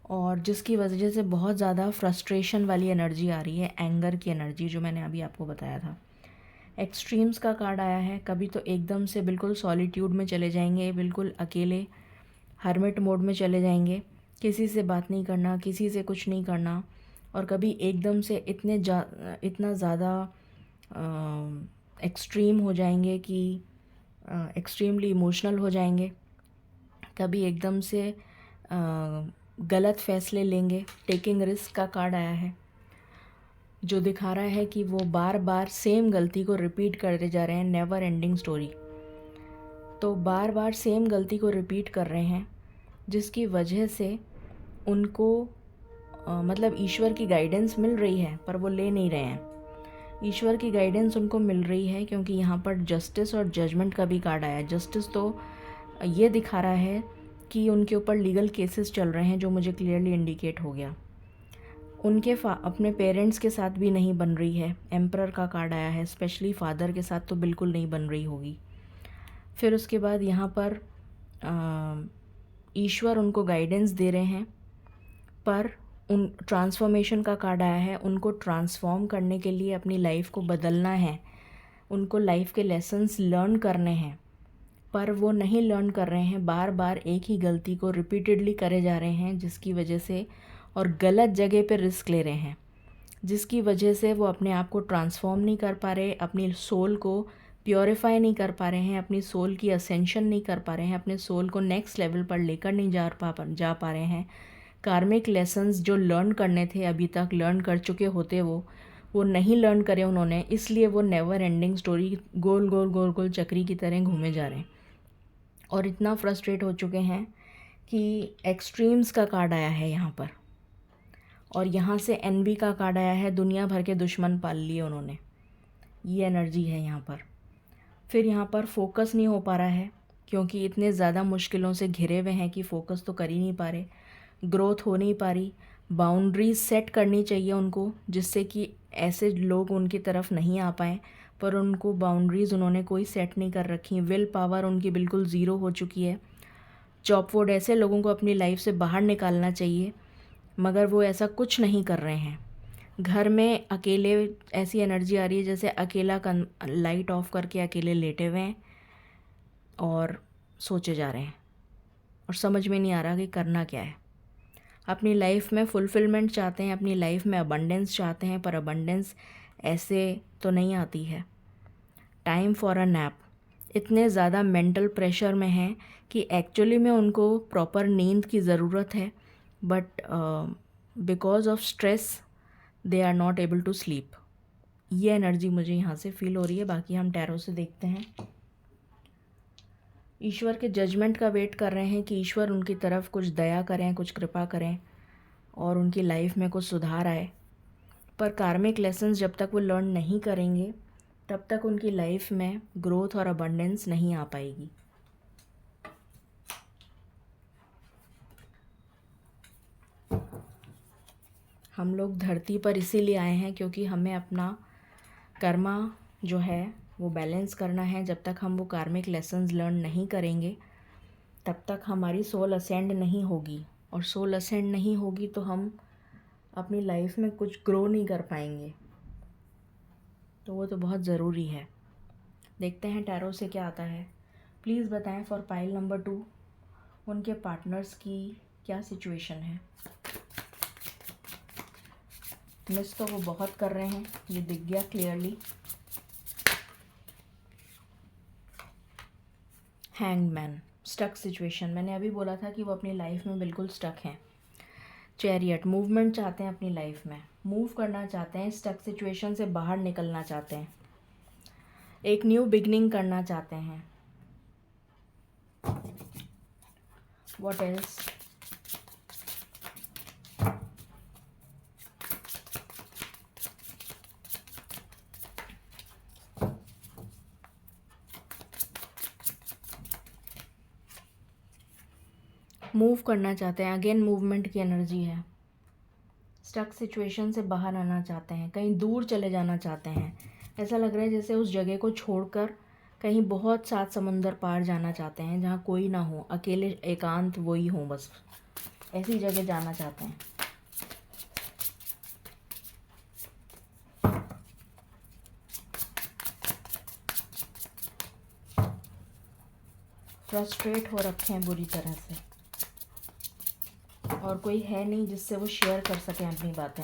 और जिसकी वजह से बहुत ज़्यादा फ्रस्ट्रेशन वाली एनर्जी आ रही है, एंगर की एनर्जी, जो मैंने अभी आपको बताया था। एक्सट्रीम्स का कार्ड आया है, कभी तो एकदम से बिल्कुल सॉलिट्यूड में चले जाएंगे, बिल्कुल अकेले हर्मिट मोड में चले जाएंगे, किसी से बात नहीं करना, किसी से कुछ नहीं करना, और कभी एकदम से इतना ज़्यादा एक्सट्रीम हो जाएंगे कि एक्सट्रीमली इमोशनल हो जाएंगे, कभी एकदम से गलत फ़ैसले लेंगे। टेकिंग रिस्क का कार्ड आया है जो दिखा रहा है कि वो बार बार सेम गलती को रिपीट करते जा रहे हैं, नेवर एंडिंग स्टोरी। तो बार बार सेम गलती को रिपीट कर रहे हैं जिसकी वजह से उनको मतलब ईश्वर की गाइडेंस मिल रही है पर वो ले नहीं रहे हैं। ईश्वर की गाइडेंस उनको मिल रही है क्योंकि यहाँ पर जस्टिस और जजमेंट का भी कार्ड आया है। जस्टिस तो ये दिखा रहा है कि उनके ऊपर लीगल केसेस चल रहे हैं, जो मुझे क्लियरली इंडिकेट हो गया। उनके अपने पेरेंट्स के साथ भी नहीं बन रही है। एम्परर का कार्ड आया है, स्पेशली फादर के साथ तो बिल्कुल नहीं बन रही होगी। फिर उसके बाद यहाँ पर ईश्वर उनको गाइडेंस दे रहे हैं पर उन ट्रांसफॉर्मेशन का कार्ड आया है। उनको ट्रांसफॉर्म करने के लिए अपनी लाइफ को बदलना है, उनको लाइफ के लेसन्स लर्न करने हैं पर वो नहीं लर्न कर रहे हैं, बार बार एक ही गलती को रिपीटेडली करे जा रहे हैं, जिसकी वजह से और गलत जगह पे रिस्क ले रहे हैं, जिसकी वजह से वो अपने आप को ट्रांसफॉर्म नहीं कर पा रहे, अपनी सोल को प्योरीफाई नहीं कर पा रहे हैं, अपनी सोल की असेंशन नहीं कर पा रहे हैं, अपने सोल को नेक्स्ट लेवल पर लेकर नहीं जा पा रहे हैं। कार्मिक लेसन्स जो लर्न करने थे, अभी तक लर्न कर चुके होते वो नहीं लर्न करे उन्होंने, इसलिए वो नेवर एंडिंग स्टोरी गोल गोल गोल गोल चक्री की तरह घूमे जा रहे हैं और इतना फ्रस्ट्रेट हो चुके हैं कि एक्सट्रीम्स का कार्ड आया है यहाँ पर और यहाँ से एनवी का कार्ड आया है। दुनिया भर के दुश्मन पाल लिए उन्होंने, ये एनर्जी है यहाँ पर। फिर यहाँ पर फोकस नहीं हो पा रहा है, क्योंकि इतने ज़्यादा मुश्किलों से घिरे हुए हैं कि फ़ोकस तो कर ही नहीं पा रहे, ग्रोथ हो नहीं पा रही। बाउंड्रीज सेट करनी चाहिए उनको, जिससे कि ऐसे लोग उनकी तरफ नहीं आ पाएँ, पर उनको बाउंड्रीज़ उन्होंने कोई सेट नहीं कर रखी। विल पावर उनकी बिल्कुल ज़ीरो हो चुकी है। चॉपवुड ऐसे लोगों को अपनी लाइफ से बाहर निकालना चाहिए, मगर वो ऐसा कुछ नहीं कर रहे हैं। घर में अकेले ऐसी एनर्जी आ रही है जैसे अकेला लाइट ऑफ करके अकेले लेटे हुए हैं और सोचे जा रहे हैं, और समझ में नहीं आ रहा कि करना क्या है। अपनी लाइफ में फुलफिलमेंट चाहते हैं, अपनी लाइफ में अबंडेंस चाहते हैं, पर अबंडेंस ऐसे तो नहीं आती है। Time for a nap. इतने ज़्यादा मेंटल प्रेशर में हैं कि एक्चुअली में उनको प्रॉपर नींद की ज़रूरत है, but because of stress they are not able to sleep. ये एनर्जी मुझे यहाँ से फील हो रही है। बाकी हम टैरो से देखते हैं। ईश्वर के जजमेंट का वेट कर रहे हैं कि ईश्वर उनकी तरफ कुछ दया करें, कुछ कृपा करें और उनकी लाइफ में कुछ सुधार आए। पर कार्मिक लेसन्स जब तक वो लर्न नहीं करेंगे, तब तक उनकी लाइफ में ग्रोथ और अबंडेंस नहीं आ पाएगी। हम लोग धरती पर इसीलिए आए हैं क्योंकि हमें अपना कर्मा जो है वो बैलेंस करना है। जब तक हम वो कार्मिक लेसन्स लर्न नहीं करेंगे, तब तक हमारी सोल असेंड नहीं होगी, और सोल असेंड नहीं होगी तो हम अपनी लाइफ में कुछ ग्रो नहीं कर पाएंगे। तो वो तो बहुत ज़रूरी है। देखते हैं टैरो से क्या आता है। प्लीज़ बताएं फॉर पाइल नंबर 2 उनके पार्टनर्स की क्या सिचुएशन है। मिस तो वो बहुत कर रहे हैं, ये दिख गया क्लियरली। Hangman, stuck situation. मैंने अभी बोला था कि वो अपनी लाइफ में बिल्कुल स्टक हैं। चैरियट, मूवमेंट चाहते हैं अपनी लाइफ में, मूव करना चाहते हैं, स्टक सिचुएशन से बाहर निकलना चाहते हैं, एक न्यू बिगनिंग करना चाहते हैं। What else? मूव करना चाहते हैं, अगेन मूवमेंट की एनर्जी है। स्टक सिचुएशन से बाहर आना चाहते हैं, कहीं दूर चले जाना चाहते हैं। ऐसा लग रहा है जैसे उस जगह को छोड़कर कहीं बहुत सात समुंदर पार जाना चाहते हैं, जहाँ कोई ना हो, अकेले एकांत वही हो, बस ऐसी जगह जाना चाहते हैं। फ्रस्ट्रेट हो रखे हैं बुरी तरह से, और कोई है नहीं जिससे वो शेयर कर सकें अपनी बातें।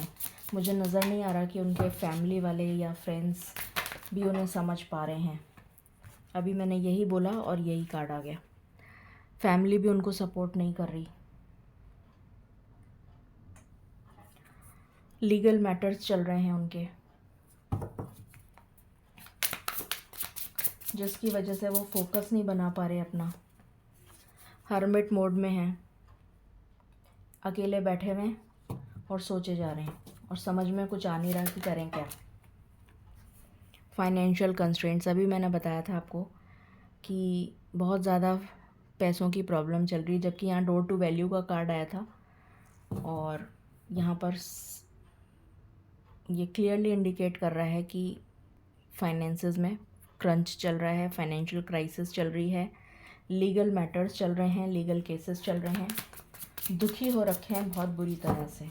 मुझे नज़र नहीं आ रहा कि उनके फैमिली वाले या फ्रेंड्स भी उन्हें समझ पा रहे हैं। अभी मैंने यही बोला और यही कार्ड आ गया। फैमिली भी उनको सपोर्ट नहीं कर रही। लीगल मैटर्स चल रहे हैं उनके, जिसकी वजह से वो फोकस नहीं बना पा रहे अपना। हर्मिट मोड में हैं, अकेले बैठे हुए हैं और सोचे जा रहे हैं, और समझ में कुछ आ नहीं रहा कि करें क्या। फाइनेंशियल कंस्ट्रेंट्स, अभी मैंने बताया था आपको कि बहुत ज़्यादा पैसों की प्रॉब्लम चल रही है, जबकि यहाँ डोर टू वैल्यू का कार्ड आया था, और यहाँ पर ये क्लियरली इंडिकेट कर रहा है कि फाइनेंसेस में क्रंच चल रहा है, फाइनेंशियल क्राइसिस चल रही है, लीगल मैटर्स चल रहे हैं, लीगल केसेस चल रहे हैं, दुखी हो रखे हैं बहुत बुरी तरह से।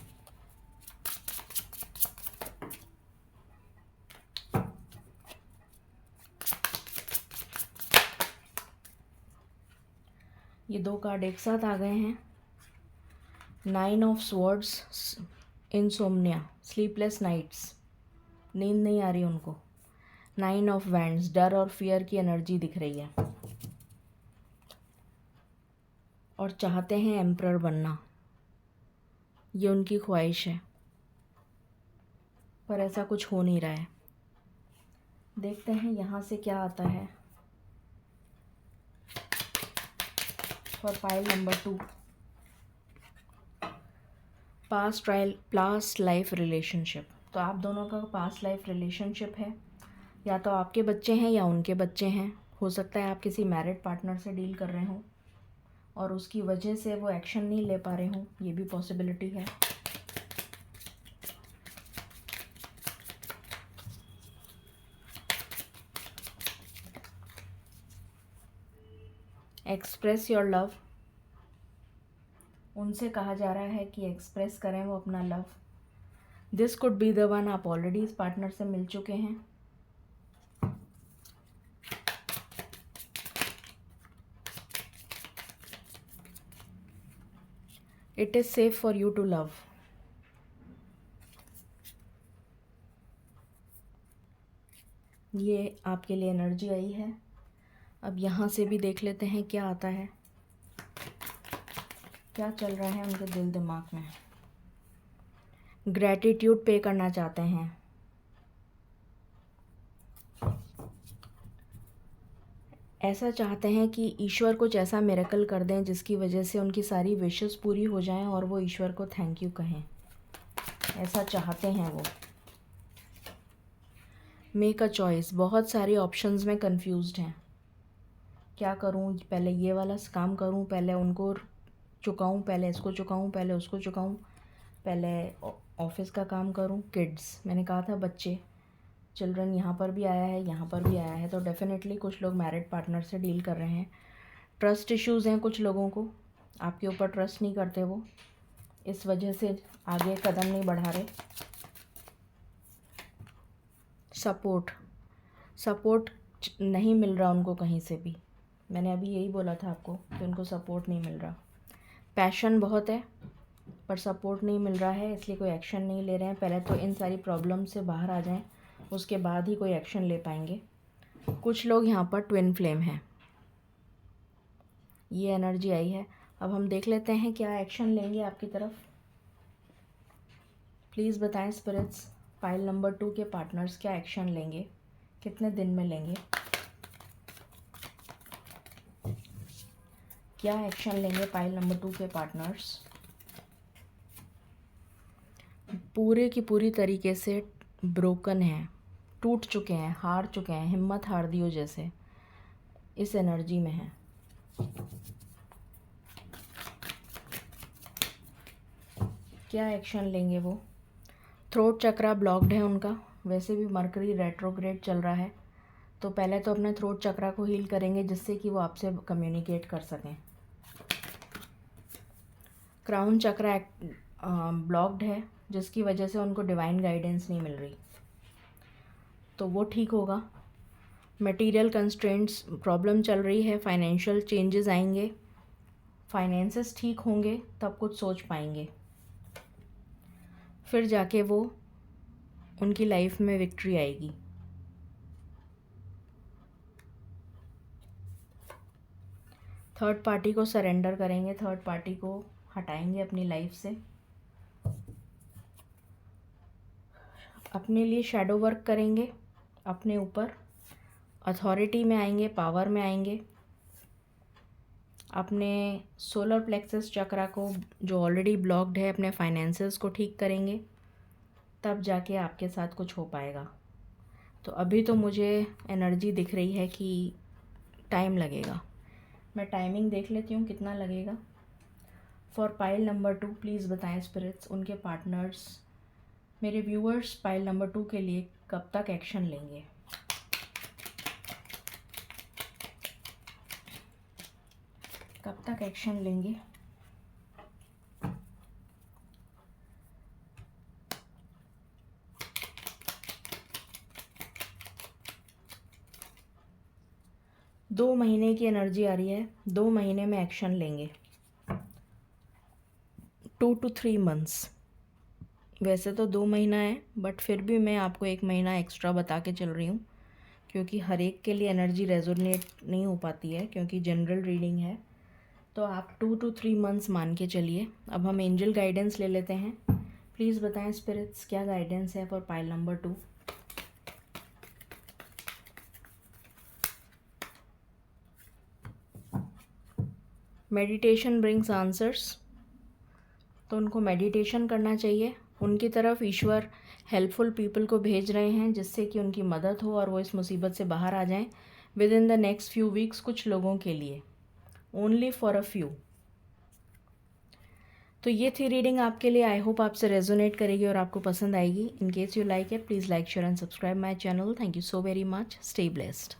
ये दो कार्ड एक साथ आ गए हैं। 9 of swords, insomnia, sleepless nights, नींद नहीं आ रही उनको। 9 ऑफ वैंड्स, डर और फियर की एनर्जी दिख रही है, और चाहते हैं एम्परर बनना, ये उनकी ख्वाहिश है, पर ऐसा कुछ हो नहीं रहा है। देखते हैं यहाँ से क्या आता है for pile number 2। Past life relationship. तो आप दोनों का पास्ट लाइफ रिलेशनशिप है, या तो आपके बच्चे हैं या उनके बच्चे हैं, हो सकता है आप किसी मैरिड पार्टनर से डील कर रहे हों और उसकी वजह से वो एक्शन नहीं ले पा रहे हों, ये भी पॉसिबिलिटी है। एक्सप्रेस योर लव, उनसे कहा जा रहा है कि एक्सप्रेस करें वो अपना love. This could be the one, आप ऑलरेडी इस पार्टनर से मिल चुके हैं। It is safe for you to love. ये आपके लिए एनर्जी आई है। अब यहाँ से भी देख लेते हैं क्या आता है, क्या चल रहा है उनके दिल दिमाग में। ग्रैटिट्यूड पे करना चाहते हैं। ऐसा चाहते हैं कि ईश्वर कुछ ऐसा मिरेकल कर दें जिसकी वजह से उनकी सारी विशेस पूरी हो जाएं और वो ईश्वर को थैंक यू कहें। ऐसा चाहते हैं वो। मेक अ चॉइस, बहुत सारी ऑप्शंस में कंफ्यूज्ड हैं। क्या करूं, पहले ये वाला काम करूं, पहले उनको चुकाऊं, पहले इसको चुकाऊं, पहले उसको चुकाऊं, पहले ऑफिस का काम करूं। किड्स, मैंने कहा था बच्चे, चिल्ड्रन यहाँ पर भी आया है, यहाँ पर भी आया है। तो डेफिनेटली कुछ लोग मैरिड पार्टनर से डील कर रहे हैं। ट्रस्ट इश्यूज़ हैं कुछ लोगों को, आपके ऊपर ट्रस्ट नहीं करते वो, इस वजह से आगे कदम नहीं बढ़ा रहे। सपोर्ट नहीं मिल रहा उनको कहीं से भी। मैंने अभी यही बोला था आपको कि उनको सपोर्ट नहीं मिल रहा। पैशन बहुत है पर सपोर्ट नहीं मिल रहा है, इसलिए कोई एक्शन नहीं ले रहे हैं। पहले तो इन सारी प्रॉब्लम से बाहर आ जाएं, उसके बाद ही कोई एक्शन ले पाएंगे। कुछ लोग यहाँ पर ट्विन फ्लेम हैं, ये एनर्जी आई है। अब हम देख लेते हैं क्या एक्शन लेंगे आपकी तरफ। प्लीज़ बताएं स्पिरिट्स, पाइल नंबर 2 के पार्टनर्स क्या एक्शन लेंगे, कितने दिन में लेंगे, क्या एक्शन लेंगे पाइल नंबर 2 के पार्टनर्स। पूरे की पूरी तरीके से ब्रोकन है, टूट चुके हैं, हार चुके हैं, हिम्मत हार दी हो जैसे, इस एनर्जी में है। क्या एक्शन लेंगे वो। थ्रोट चक्रा ब्लॉक्ड है उनका, वैसे भी मरकरी रेट्रोग्रेड चल रहा है, तो पहले तो अपने थ्रोट चक्रा को हील करेंगे जिससे कि वो आपसे कम्युनिकेट कर सकें। क्राउन चक्रा ब्लॉक्ड है जिसकी वजह से उनको डिवाइन गाइडेंस नहीं मिल रही, तो वो ठीक होगा। मटेरियल कंस्ट्रेंट्स प्रॉब्लम चल रही है, फाइनेंशियल चेंजेस आएंगे, फाइनेंसेस ठीक होंगे तब कुछ सोच पाएंगे, फिर जाके वो उनकी लाइफ में विक्ट्री आएगी। थर्ड पार्टी को सरेंडर करेंगे, थर्ड पार्टी को हटाएंगे अपनी लाइफ से, अपने लिए शैडो वर्क करेंगे, अपने ऊपर अथॉरिटी में आएंगे, पावर में आएंगे, अपने सोलर प्लेक्सस चक्रा को जो ऑलरेडी ब्लॉक्ड है, अपने फाइनेंसेस को ठीक करेंगे, तब जाके आपके साथ कुछ हो पाएगा। तो अभी तो मुझे एनर्जी दिख रही है कि टाइम लगेगा। मैं टाइमिंग देख लेती हूँ कितना लगेगा। फॉर पाइल नंबर 2 प्लीज़ बताएं स्पिरिट्स, उनके पार्टनर्स, मेरे व्यूअर्स पाइल नंबर 2 के लिए कब तक एक्शन लेंगे। कब तक एक्शन लेंगे। दो महीने की एनर्जी आ रही है, 2 महीने में एक्शन लेंगे। 2 to 3 months, वैसे तो 2 महीना है बट फिर भी मैं आपको 1 महीना एक्स्ट्रा बता के चल रही हूँ क्योंकि हर एक के लिए एनर्जी रेजोनेट नहीं हो पाती है, क्योंकि जनरल रीडिंग है। तो आप 2 to 3 months मान के चलिए। अब हम एंजल गाइडेंस ले लेते हैं। प्लीज़ बताएं स्पिरिट्स क्या गाइडेंस है for pile number 2। Meditation brings answers, तो उनको मेडिटेशन करना चाहिए। उनकी तरफ ईश्वर हेल्पफुल पीपल को भेज रहे हैं जिससे कि उनकी मदद हो और वो इस मुसीबत से बाहर आ जाएं। With in the next few weeks कुछ लोगों के लिए, ओनली फॉर अ फ्यू। तो ये थी रीडिंग आपके लिए। आई होप आपसे रेजोनेट करेगी और आपको पसंद आएगी। In case you like it, please like, share and subscribe my channel. Thank you so very much. Stay blessed.